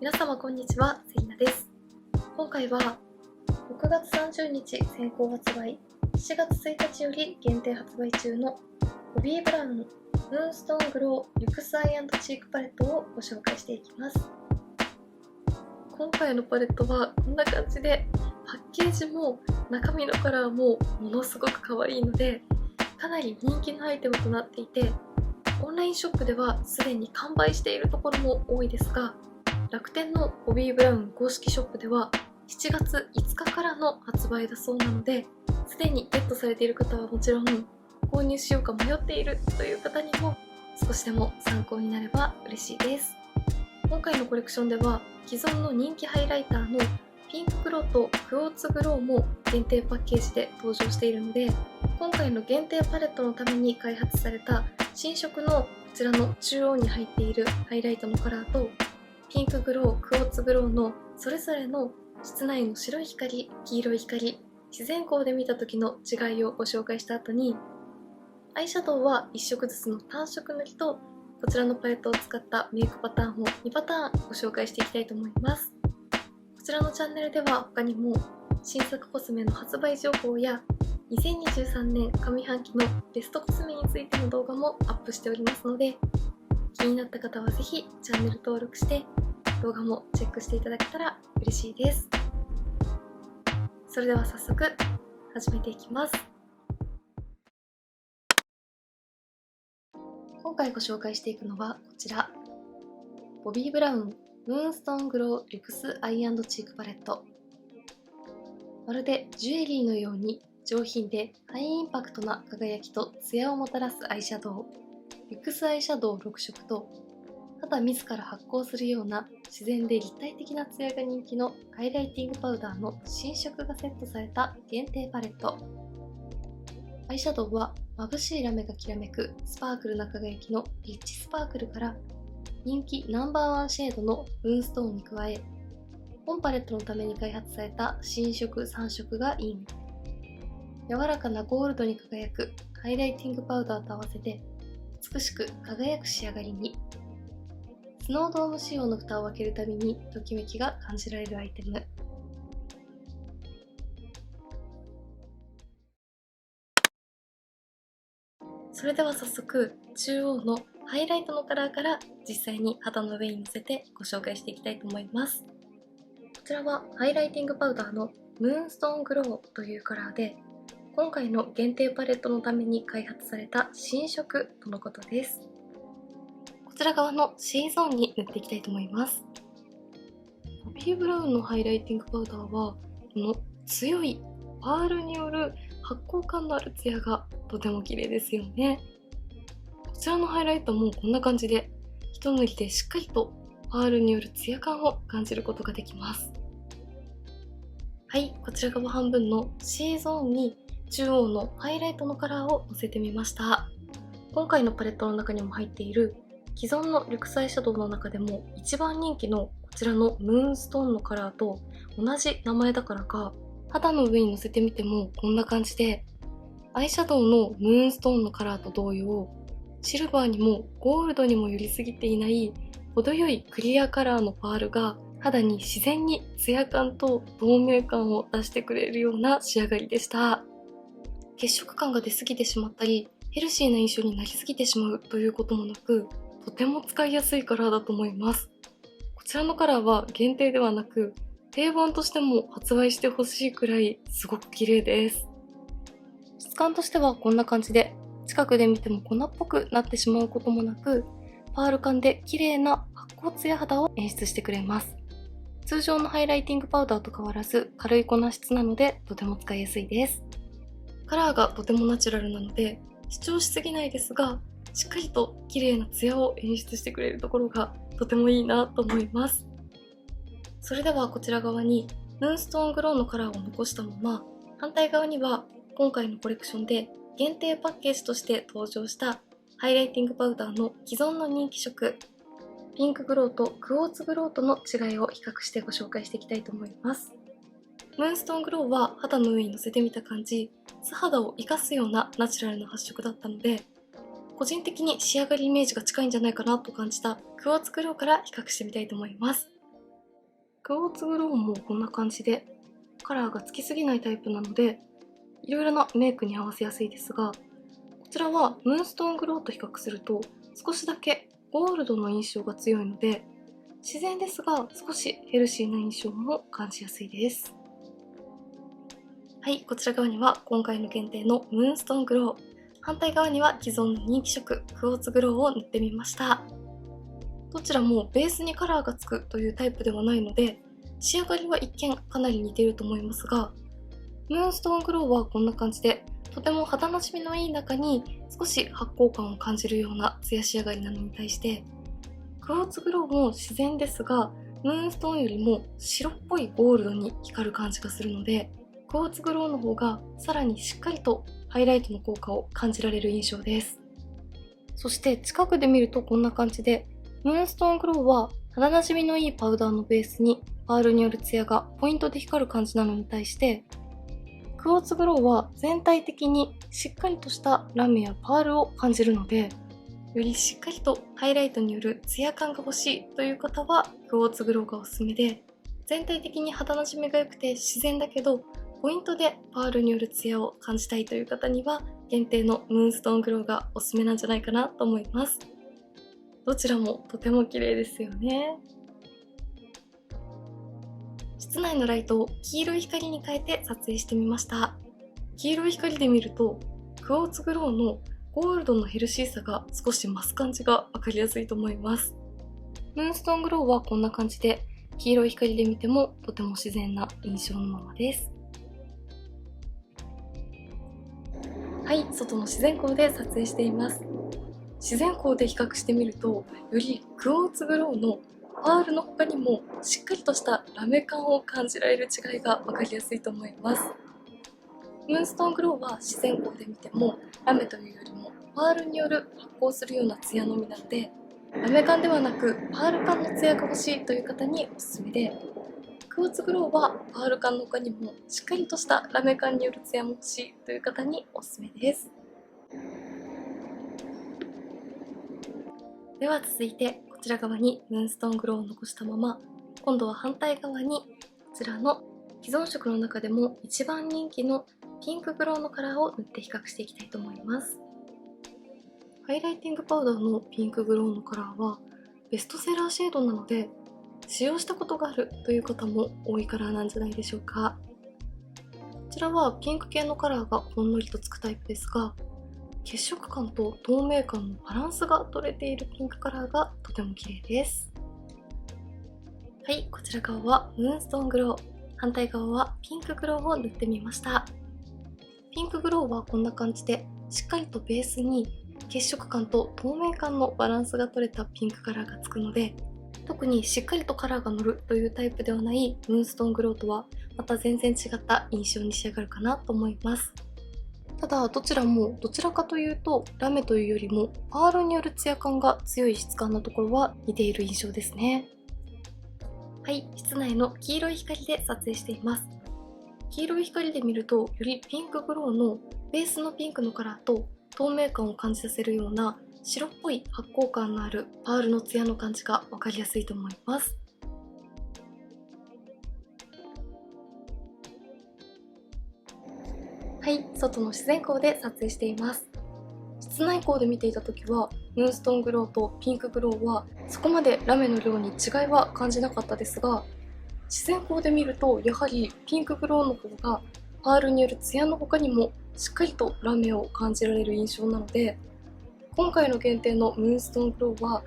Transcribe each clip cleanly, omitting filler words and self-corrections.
皆様こんにちは、セリナです。今回は6月30日先行発売、7月1日より限定発売中のボビー・ブラウンムーンストーングローリュクスアイ&チークパレットをご紹介していきます。今回のパレットはこんな感じで、パッケージも中身のカラーもものすごく可愛いので、かなり人気のアイテムとなっていて、オンラインショップではすでに完売しているところも多いですが、楽天のボビー・ブラウン公式ショップでは7月5日からの発売だそうなので、すでにゲットされている方はもちろん、購入しようか迷っているという方にも少しでも参考になれば嬉しいです。今回のコレクションでは既存の人気ハイライターのピンクグローとクォーツグローも限定パッケージで登場しているので、今回の限定パレットのために開発された新色のこちらの中央に入っているハイライトのカラーとピンクグロー、クォーツグローのそれぞれの室内の白い光、黄色い光、自然光で見た時の違いをご紹介した後に、アイシャドウは1色ずつの単色塗りとこちらのパレットを使ったメイクパターンを2パターンご紹介していきたいと思います。こちらのチャンネルでは他にも新作コスメの発売情報や2023年上半期のベストコスメについての動画もアップしておりますので、気になった方はぜひチャンネル登録して動画もチェックしていただけたら嬉しいです。それでは早速始めていきます。今回ご紹介していくのはこちら、ボビー・ブラウンムーンストーングローリュクスアイ&チークパレット。まるでジュエリーのように上品でハイインパクトな輝きとツヤをもたらすアイシャドウ、リュクスアイシャドウ6色と肌自ら発光するような自然で立体的なツヤが人気のハイライティングパウダーの新色がセットされた限定パレット。アイシャドウは眩しいラメがきらめくスパークルな輝きのリッチスパークルから人気ナンバーワンシェードのムーンストーンに加え、本パレットのために開発された新色3色がイン。柔らかなゴールドに輝くハイライティングパウダーと合わせて美しく輝く仕上がりに。スノードーム仕様の蓋を開けるたびにときめきが感じられるアイテム。それでは早速中央のハイライトのカラーから実際に肌の上にのせてご紹介していきたいと思います。こちらはハイライティングパウダーのムーンストーングローというカラーで、今回の限定パレットのために開発された新色とのことです。こちら側の C ゾーンに塗っていきたいと思います。ボビー・ブラウンのハイライティングパウダーはこの強いパールによる発光感のあるツヤがとても綺麗ですよね。こちらのハイライトもこんな感じで一塗りでしっかりとパールによるツヤ感を感じることができます。はい、こちら側半分の C ゾーンに中央のハイライトのカラーをのせてみました。今回のパレットの中にも入っている既存のリュクスアイシャドウの中でも一番人気のこちらのムーンストーンのカラーと同じ名前だからか、肌の上にのせてみてもこんな感じで、アイシャドウのムーンストーンのカラーと同様、シルバーにもゴールドにも寄りすぎていない程よいクリアカラーのパールが肌に自然にツヤ感と透明感を出してくれるような仕上がりでした。血色感が出すぎてしまったり、ヘルシーな印象になりすぎてしまうということもなく、とても使いやすいカラーだと思います。こちらのカラーは限定ではなく、定番としても発売してほしいくらいすごく綺麗です。質感としてはこんな感じで、近くで見ても粉っぽくなってしまうこともなく、パール感で綺麗な発光ツヤ肌を演出してくれます。通常のハイライティングパウダーと変わらず軽い粉質なのでとても使いやすいです。カラーがとてもナチュラルなので主張しすぎないですが、しっかりと綺麗なツヤを演出してくれるところがとてもいいなと思います。それではこちら側にムーンストーングローのカラーを残したまま、反対側には今回のコレクションで限定パッケージとして登場したハイライティングパウダーの既存の人気色、ピンクグローとクォーツグローとの違いを比較してご紹介していきたいと思います。ムーンストーングローは肌の上にのせてみた感じ、素肌を生かすようなナチュラルな発色だったので、個人的に仕上がりイメージが近いんじゃないかなと感じたクォーツグローから比較してみたいと思います。クォーツグローもこんな感じでカラーがつきすぎないタイプなので、いろいろなメイクに合わせやすいですが、こちらはムーンストーングローと比較すると少しだけゴールドの印象が強いので、自然ですが少しヘルシーな印象も感じやすいです。はい、こちら側には今回の限定のムーンストーングロー、反対側には既存の人気色クォーツグローを塗ってみました。どちらもベースにカラーがつくというタイプではないので、仕上がりは一見かなり似ていると思いますが、ムーンストーングローはこんな感じで、とても肌なじみのいい中に少し発光感を感じるようなツヤ仕上がりなのに対して、クォーツグローも自然ですが、ムーンストーンよりも白っぽいゴールドに光る感じがするので、クォーツグローの方がさらにしっかりとハイライトの効果を感じられる印象です。そして近くで見るとこんな感じで、ムーンストーングローは肌なじみのいいパウダーのベースにパールによるツヤがポイントで光る感じなのに対して、クォーツグローは全体的にしっかりとしたラメやパールを感じるので、よりしっかりとハイライトによるツヤ感が欲しいという方はクォーツグローがおすすめで、全体的に肌なじみが良くて自然だけどポイントでパールによるツヤを感じたいという方には限定のムーンストーングローがおすすめなんじゃないかなと思います。どちらもとても綺麗ですよね。室内のライトを黄色い光に変えて撮影してみました。黄色い光で見るとクォーツグローのゴールドのヘルシーさが少し増す感じがわかりやすいと思います。ムーンストーングローはこんな感じで、黄色い光で見てもとても自然な印象のままです。はい、外の自然光で撮影しています。自然光で比較してみると、よりクォーツグローのパールの他にもしっかりとしたラメ感を感じられる違いがわかりやすいと思います。ムーンストーングローは自然光で見てもラメというよりもパールによる発光するようなツヤのみなので、ラメ感ではなくパール感のツヤが欲しいという方におすすめで、クォーツグローはパール感の他にもしっかりとしたラメ感によるツヤも欲しいという方におすすめです。では続いてこちら側にムーンストーングローを残したまま、今度は反対側にこちらの既存色の中でも一番人気のピンクグローのカラーを塗って比較していきたいと思います。ハイライティングパウダーのピンクグローのカラーはベストセラーシェードなので、使用したことがあるという方も多いカラーなんじゃないでしょうか。こちらはピンク系のカラーがほんのりとつくタイプですが、血色感と透明感のバランスが取れているピンクカラーがとても綺麗です。はい、こちら側はムーンストーングロー、反対側はピンクグローを塗ってみました。ピンクグローはこんな感じでしっかりとベースに血色感と透明感のバランスが取れたピンクカラーがつくので、特にしっかりとカラーが乗るというタイプではないムーンストーングローとはまた全然違った印象に仕上がるかなと思います。ただどちらもどちらかというとラメというよりもパールによるツヤ感が強い質感のところは似ている印象ですね。はい、室内の黄色い光で撮影しています。黄色い光で見るとよりピンクグローのベースのピンクのカラーと透明感を感じさせるような白っぽい発光感のあるパールのツヤの感じがわかりやすいと思います。はい、外の自然光で撮影しています。室内光で見ていた時はムーンストーングローとピンクグローはそこまでラメの量に違いは感じなかったですが、自然光で見るとやはりピンクグローの方がパールによるツヤの他にもしっかりとラメを感じられる印象なので、今回の限定のムーンストーングローは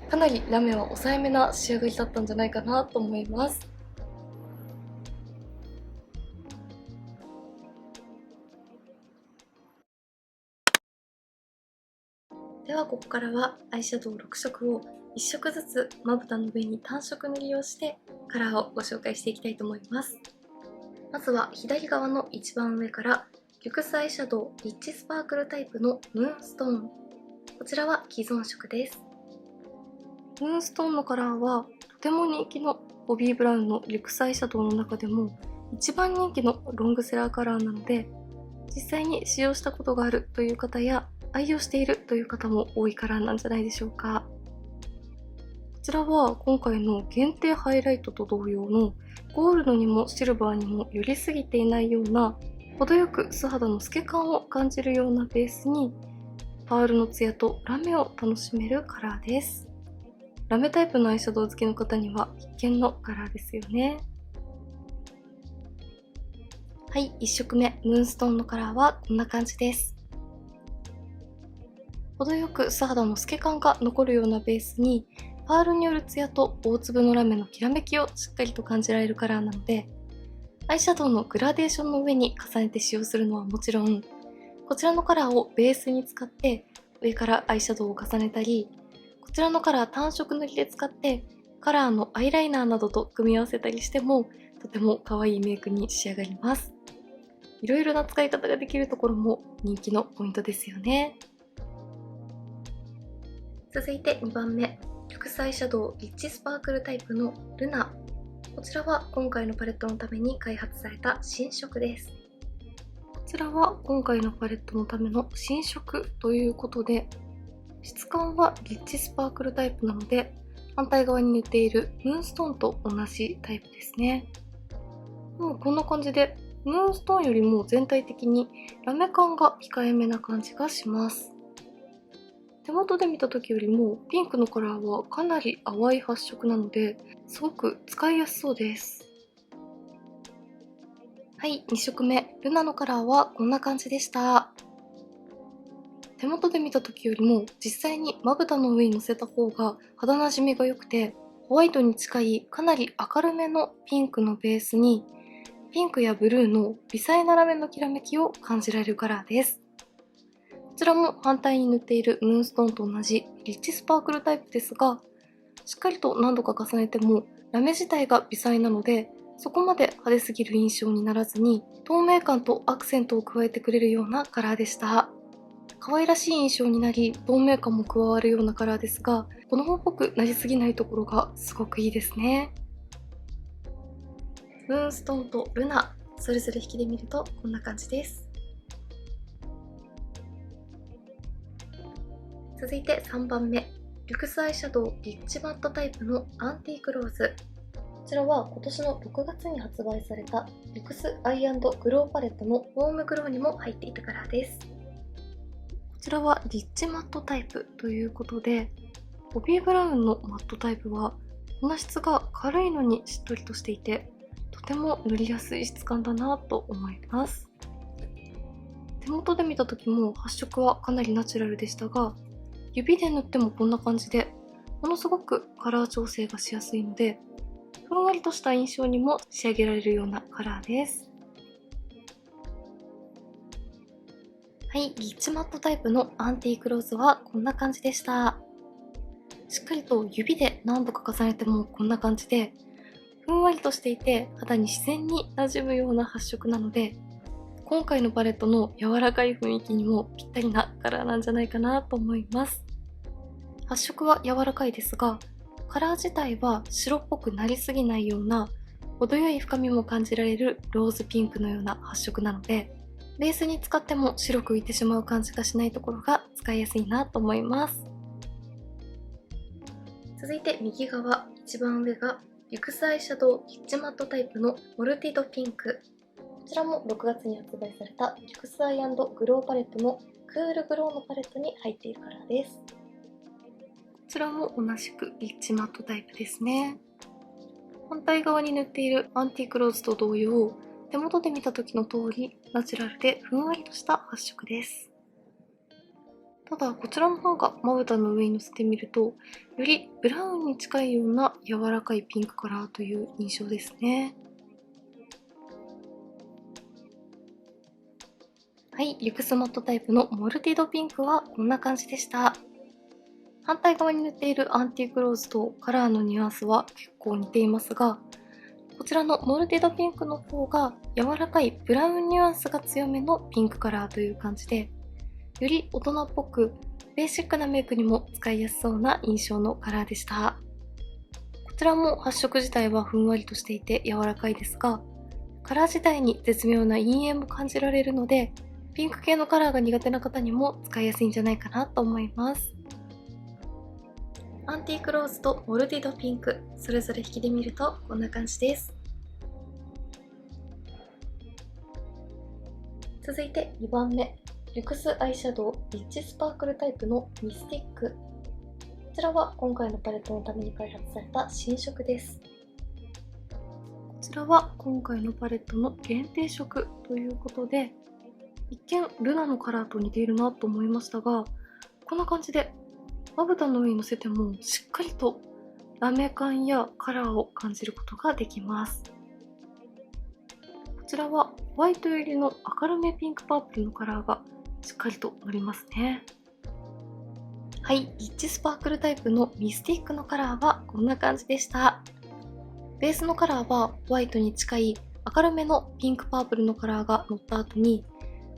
かなりラメは抑えめな仕上がりだったんじゃないかなと思います。ではここからはアイシャドウ6色を1色ずつまぶたの上に単色塗りをしてカラーをご紹介していきたいと思います。まずは左側の一番上からリュクスアイシャドウリッチスパークルタイプのムーンストーン。こちらは既存色です。ムーンストーンのカラーはとても人気のボビーブラウンのリュクスアイシャドウの中でも一番人気のロングセラーカラーなので、実際に使用したことがあるという方や愛用しているという方も多いカラーなんじゃないでしょうか。こちらは今回の限定ハイライトと同様のゴールドにもシルバーにも寄りすぎていないような程よく素肌の透け感を感じるようなベースにパールのツヤとラメを楽しめるカラーです。ラメタイプのアイシャドウ好きの方には必見のカラーですよね。はい、1色目ムーンストーンのカラーはこんな感じです。程よく素肌の透け感が残るようなベースにパールによるツヤと大粒のラメのきらめきをしっかりと感じられるカラーなので、アイシャドウのグラデーションの上に重ねて使用するのはもちろん、こちらのカラーをベースに使って上からアイシャドウを重ねたり、こちらのカラー単色塗りで使ってカラーのアイライナーなどと組み合わせたりしてもとても可愛いメイクに仕上がります。いろいろな使い方ができるところも人気のポイントですよね。続いて2番目、リュクスアイシャドウリッチスパークルタイプのルナ。こちらは今回のパレットのために開発された新色です。こちらは今回のパレットのための新色ということで、質感はリッチスパークルタイプなので、反対側に塗っているムーンストーンと同じタイプですね。もうこんな感じで、ムーンストーンよりも全体的にラメ感が控えめな感じがします。手元で見た時よりもピンクのカラーはかなり淡い発色なので、すごく使いやすそうです。はい、2色目、ルナのカラーはこんな感じでした。手元で見た時よりも実際にまぶたの上にのせた方が肌なじみが良くて、ホワイトに近いかなり明るめのピンクのベースにピンクやブルーの微細なラメのきらめきを感じられるカラーです。こちらも反対に塗っているムーンストーンと同じリッチスパークルタイプですが、しっかりと何度か重ねてもラメ自体が微細なので、そこまで派手すぎる印象にならずに透明感とアクセントを加えてくれるようなカラーでした。可愛らしい印象になり透明感も加わるようなカラーですが、この本っぽくなりすぎないところがすごくいいですね。ムーンストーンとルナ、それぞれ引きで見るとこんな感じです。続いて3番目、リュクスアイシャドウリッチマットタイプのアンティークローズ。こちらは今年の6月に発売されたリュクスアイ&グローパレットのウォームグローにも入っていたカラーです。こちらはリッチマットタイプということで、ボビーブラウンのマットタイプは粉質が軽いのにしっとりとしていて、とても塗りやすい質感だなと思います。手元で見た時も発色はかなりナチュラルでしたが、指で塗ってもこんな感じで、ものすごくカラー調整がしやすいので、ふんわりとした印象にも仕上げられるようなカラーです。はい、リッチマットタイプのアンティークローズはこんな感じでした。しっかりと指で何度か重ねてもこんな感じで、ふんわりとしていて肌に自然に馴染むような発色なので、今回のパレットの柔らかい雰囲気にもぴったりなカラーなんじゃないかなと思います。発色は柔らかいですが、カラー自体は白っぽくなりすぎないような程よい深みも感じられるローズピンクのような発色なので、ベースに使っても白く浮いてしまう感じがしないところが使いやすいなと思います。続いて右側、一番上がリュクスアイシャドウリッチマットタイプのモルティドピンク。こちらも6月に発売されたリュクスアイ&グローパレットのクールグローのパレットに入っているカラーです。こちらも同じくリッチマットタイプですね。反対側に塗っているアンティークローズと同様、手元で見た時の通りナチュラルでふんわりとした発色です。ただこちらの方がまぶたの上にのせてみると、よりブラウンに近いような柔らかいピンクカラーという印象ですね。はい、リュクスマットタイプのモルティドピンクはこんな感じでした。反対側に塗っているアンティークローズとカラーのニュアンスは結構似ていますが、こちらのモルティドピンクの方が柔らかいブラウンニュアンスが強めのピンクカラーという感じで、より大人っぽくベーシックなメイクにも使いやすそうな印象のカラーでした。こちらも発色自体はふんわりとしていて柔らかいですが、カラー自体に絶妙な陰影も感じられるので、ピンク系のカラーが苦手な方にも使いやすいんじゃないかなと思います。アンティークローズとモルディドピンク、それぞれ引きで見るとこんな感じです。続いて2番目、リュクスアイシャドウリッチスパークルタイプのミスティック。こちらは今回のパレットのために開発された新色です。こちらは今回のパレットの限定色ということで、一見ルナのカラーと似ているなと思いましたが、こんな感じでまぶたの上にのせてもしっかりとラメ感やカラーを感じることができます。こちらはホワイト寄りの明るめピンクパープルのカラーがしっかりとのりますね。はい、リッチスパークルタイプのミスティックのカラーはこんな感じでした。ベースのカラーはホワイトに近い明るめのピンクパープルのカラーが乗った後に、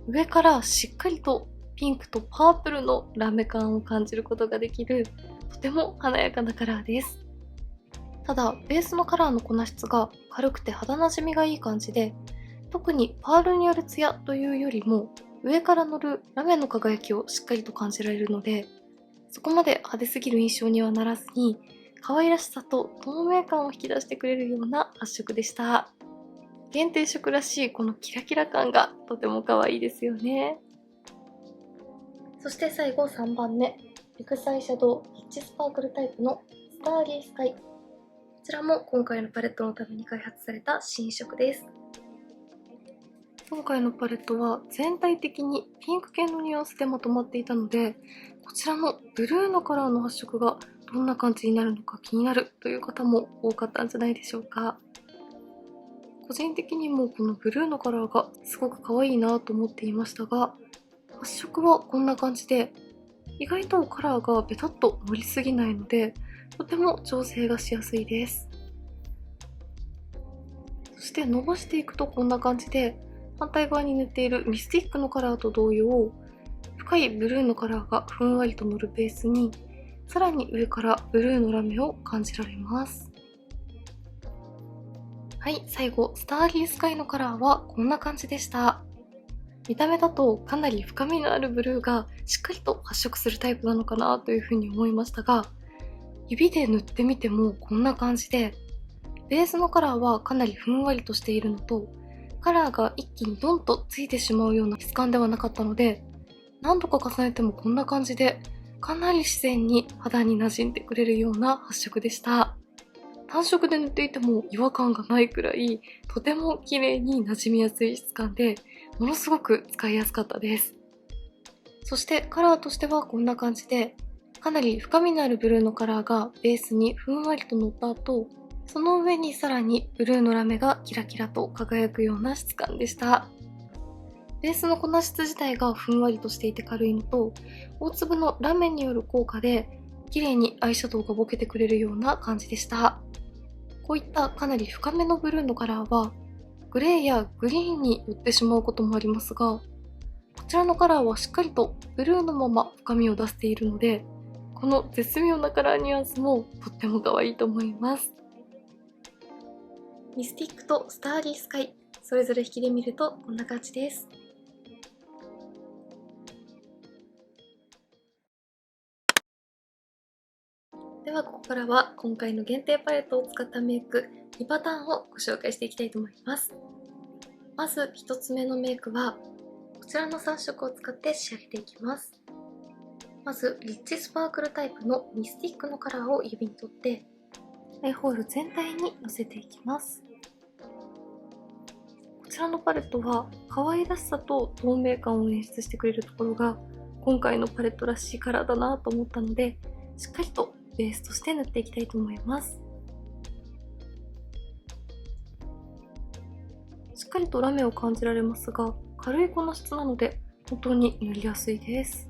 上からしっかりとピンクとパープルのラメ感を感じることができる、とても華やかなカラーです。ただ、ベースのカラーの粉質が軽くて肌なじみがいい感じで、特にパールによるツヤというよりも、上から乗るラメの輝きをしっかりと感じられるので、そこまで派手すぎる印象にはならずに、可愛らしさと透明感を引き出してくれるような発色でした。限定色らしいこのキラキラ感がとても可愛いですよね。そして最後3番目、リュクスアイシャドウリッチスパークルタイプのスターリースカイ。こちらも今回のパレットのために開発された新色です。今回のパレットは全体的にピンク系のニュアンスでまとまっていたので、こちらのブルーのカラーの発色がどんな感じになるのか気になるという方も多かったんじゃないでしょうか。個人的にもこのブルーのカラーがすごく可愛いなと思っていましたが、発色はこんな感じで、意外とカラーがベタっと乗りすぎないので、とても調整がしやすいです。そして伸ばしていくとこんな感じで、反対側に塗っているミスティックのカラーと同様、深いブルーのカラーがふんわりと乗るベースに、さらに上からブルーのラメを感じられます。はい、最後、スターリースカイのカラーはこんな感じでした。見た目だとかなり深みのあるブルーがしっかりと発色するタイプなのかなというふうに思いましたが、指で塗ってみてもこんな感じで、ベースのカラーはかなりふんわりとしているのと、カラーが一気にドンとついてしまうような質感ではなかったので、何度か重ねてもこんな感じで、かなり自然に肌に馴染んでくれるような発色でした。単色で塗っていても違和感がないくらい、とても綺麗に馴染みやすい質感で、ものすごく使いやすかったです。そしてカラーとしてはこんな感じで、かなり深みのあるブルーのカラーがベースにふんわりと乗った後、その上にさらにブルーのラメがキラキラと輝くような質感でした。ベースの粉質自体がふんわりとしていて軽いのと、大粒のラメによる効果で綺麗にアイシャドウがぼけてくれるような感じでした。こういったかなり深めのブルーのカラーは、グレーやグリーンに寄ってしまうこともありますが、こちらのカラーはしっかりとブルーのまま深みを出しているので、この絶妙なカラーニュアンスもとっても可愛いと思います。ミスティックとスターリースカイ、それぞれ引きで見るとこんな感じです。ではここからは今回の限定パレットを使ったメイク2パターンをご紹介していきたいと思います。まず1つ目のメイクはこちらの3色を使って仕上げていきます。まずリッチスパークルタイプのミスティックのカラーを指に取ってアイホール全体にのせていきます。こちらのパレットは可愛らしさと透明感を演出してくれるところが今回のパレットらしいカラーだなと思ったので、しっかりとベースとして塗っていきたいと思います。しっかりとラメを感じられますが、軽い粉質なので本当に塗りやすいです。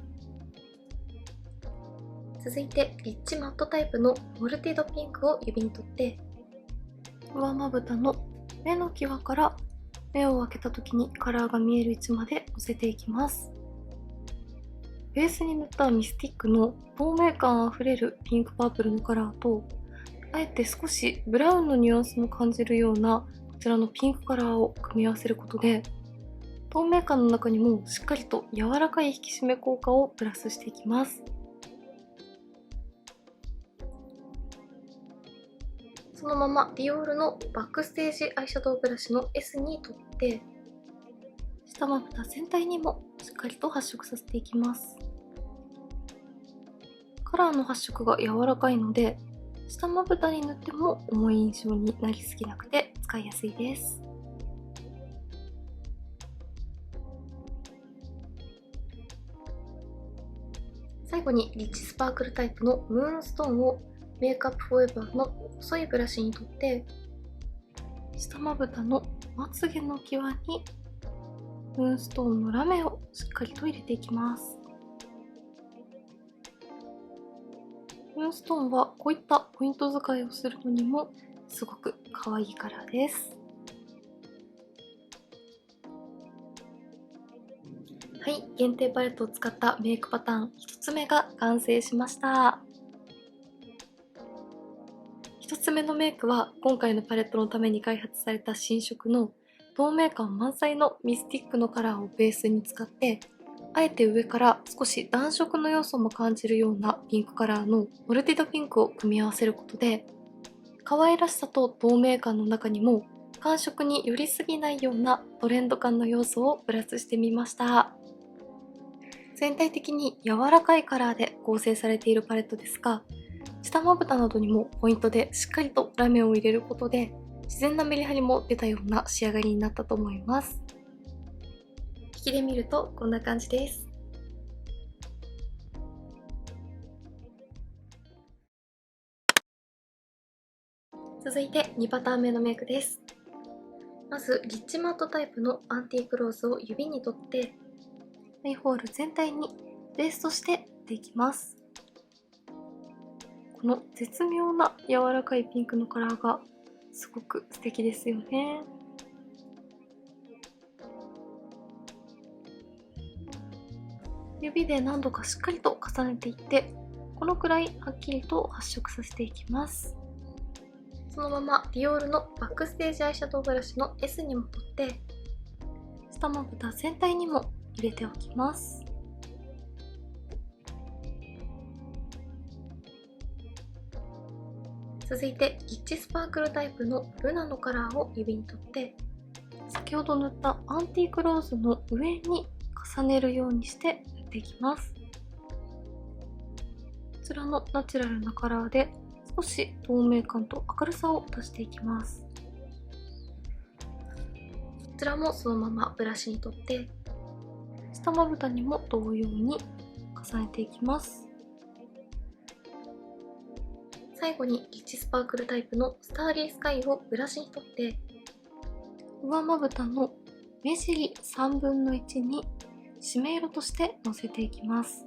続いてリッチマットタイプのモルティドピンクを指に取って、上まぶたの目の際から目を開けた時にカラーが見える位置までのせていきます。ベースに塗ったミスティックの透明感あふれるピンクパープルのカラーと、あえて少しブラウンのニュアンスも感じるようなこちらのピンクカラーを組み合わせることで、透明感の中にもしっかりと柔らかい引き締め効果をプラスしていきます。そのままディオールのバックステージアイシャドウブラシの S に取って、下まぶた全体にもしっかりと発色させていきます。カラーの発色が柔らかいので、下まぶたに塗っても重い印象になりすぎなくて使いやすいです。最後にリッチスパークルタイプのムーンストーンをメイクアップフォーエバーの細いブラシに取って、下まぶたのまつげの際にムーンストーンのラメをしっかりと入れていきます。ムーンストーンはこういったポイント使いをするのにもすごく可愛いカラーです。はい、限定パレットを使ったメイクパターン1つ目が完成しました。1つ目のメイクは今回のパレットのために開発された新色の透明感満載のミスティックのカラーをベースに使って、あえて上から少し暖色の要素も感じるようなピンクカラーのモルティドピンクを組み合わせることで、可愛らしさと透明感の中にも寒色に寄りすぎないようなトレンド感の要素をプラスしてみました。全体的に柔らかいカラーで構成されているパレットですが、下まぶたなどにもポイントでしっかりとラメを入れることで自然なメリハリも出たような仕上がりになったと思います。引きで見るとこんな感じです。続いて2パターン目のメイクです。まずリッチマットタイプのアンティークローズを指に取って、アイホール全体にベースとして塗っていきます。この絶妙な柔らかいピンクのカラーがすごく素敵ですよね。指で何度かしっかりと重ねていって、このくらいはっきりと発色させていきます。そのままディオールのバックステージアイシャドウブラシの S にも取って、下まぶた全体にも入れておきます。続いてリッチスパークルタイプのルナのカラーを指に取って、先ほど塗ったアンティークローズの上に重ねるようにして塗っていきます。こちらのナチュラルなカラーで少し透明感と明るさを出していきます。こちらもそのままブラシに取って、下まぶたにも同様に重ねていきます。最後にリッチスパークルタイプのスターリースカイをブラシに取って、上まぶたの目尻3分の1に締め色としてのせていきます。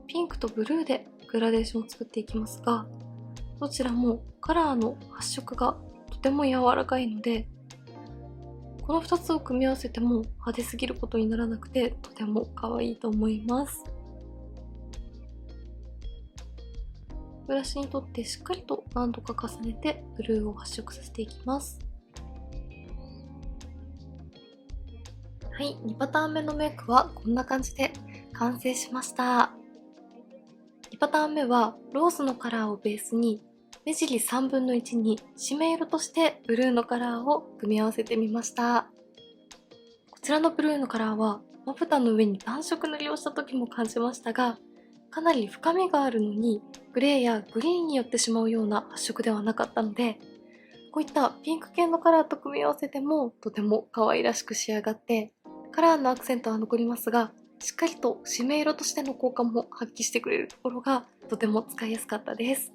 ピンクとブルーでグラデーションを作っていきますが、どちらもカラーの発色がとても柔らかいので、この2つを組み合わせても派手すぎることにならなくてとても可愛いと思います。ブラシに取ってしっかりと何度か重ねてブルーを発色させていきます。はい、2パターン目のメイクはこんな感じで完成しました。2パターン目はローズのカラーをベースに目尻3分の1に締め色としてブルーのカラーを組み合わせてみました。こちらのブルーのカラーはまぶたの上に暖色塗りをした時も感じましたが、かなり深みがあるのにグレーやグリーンに寄ってしまうような発色ではなかったので、こういったピンク系のカラーと組み合わせてもとても可愛らしく仕上がって、カラーのアクセントは残りますが、しっかりと締め色としての効果も発揮してくれるところがとても使いやすかったです。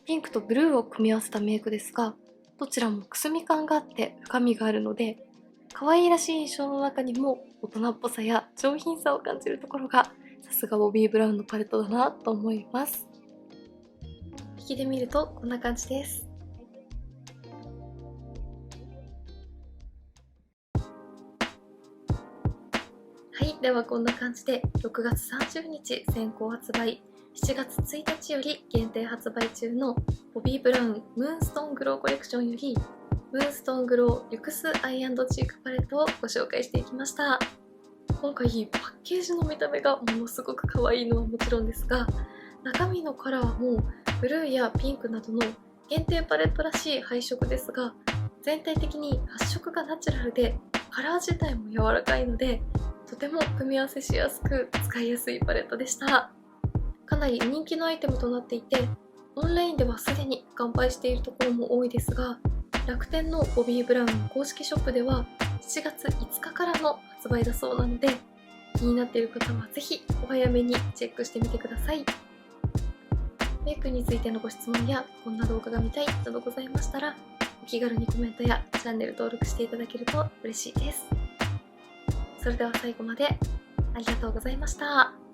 ピンクとブルーを組み合わせたメイクですが、どちらもくすみ感があって深みがあるので、可愛らしい印象の中にも大人っぽさや上品さを感じるところがさすがボビー・ブラウンのパレットだなと思います。引きで見るとこんな感じです。はい、ではこんな感じで6月30日先行発売、7月1日より限定発売中のボビー・ブラウンムーンストーングローコレクションよりムーンストーングローリュクスアイ&チークパレットをご紹介していきました。今回パッケージの見た目がものすごく可愛いのはもちろんですが、中身のカラーもブルーやピンクなどの限定パレットらしい配色ですが、全体的に発色がナチュラルでカラー自体も柔らかいので、とても組み合わせしやすく使いやすいパレットでした。かなり人気のアイテムとなっていて、オンラインではすでに完売しているところも多いですが、楽天のボビー・ブラウンの公式ショップでは7月5日からの発売だそうなので、気になっている方はぜひお早めにチェックしてみてください。メイクについてのご質問やこんな動画が見たいなどございましたら、お気軽にコメントやチャンネル登録していただけると嬉しいです。それでは最後までありがとうございました。